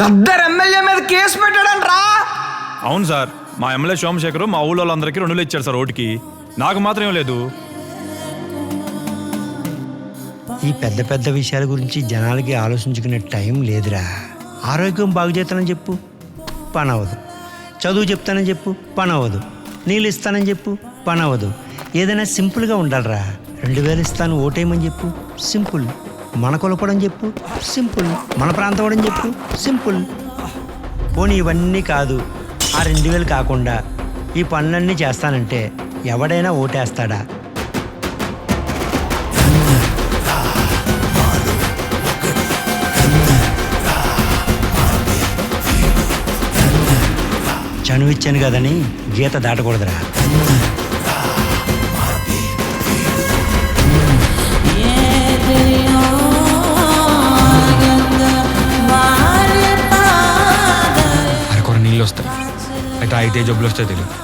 Gaddar MLA మీద case పెట్టాడంట్రా. అవును sir, మా ఎమ్మెల్యే సోమశేఖర్ మా ఊళ్ళో వాళ్ళందరికీ 2,000 ఇచ్చారు సార్ ఓటుకి. నాకు మాత్రం ఏం లేదు. ఈ పెద్ద పెద్ద విషయాల గురించి జనాలకి ఆలోచించుకునే టైం లేదురా. ఆరోగ్యం బాగు చేస్తానని చెప్పు, పని అవ్వదు. చదువు చెప్తానని చెప్పు, పని అవ్వదు. నీళ్ళు ఇస్తానని చెప్పు, పని అవ్వదు. ఏదైనా సింపుల్గా ఉండాలిరా. 2,000 ఇస్తాను ఓటేయమని చెప్పు, సింపుల్. మన కొలపడని చెప్పు, సింపుల్. మన ప్రాంతం అవడం చెప్పు, సింపుల్. పోనీ ఇవన్నీ కాదు, ఆ 2,000 కాకుండా ఈ పనులన్నీ చేస్తానంటే ఎవడైనా ఓటేస్తాడా? చనువిచ్చాను కదని గీత దాటకూడదురా. అరకొర నీళ్ళు వస్తాయి, అయితే అయితే జబ్బులు వస్తాయి తెలియదు.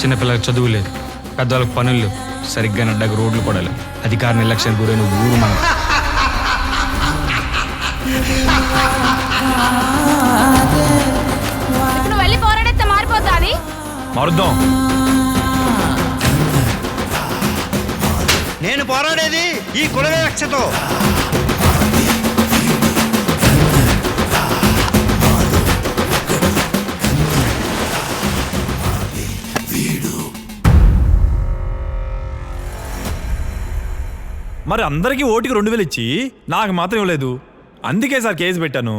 చిన్నపిల్లలకు చదువు లేదు, పెద్దవాళ్ళకి పనులు లేవు, సరిగ్గా నడ్డకు రోడ్లు పడాలి. అధికార నిర్లక్ష్యానికి గురైన ఊరు మనం. మారుద్దాం. నేను పోరాడేది ఈ కుల వివక్షతో. మరి అందరికీ ఓటుకి 2,000 ఇచ్చి నాకు మాత్రం ఇవ్వలేదు. అందుకే సార్ కేసు పెట్టాను.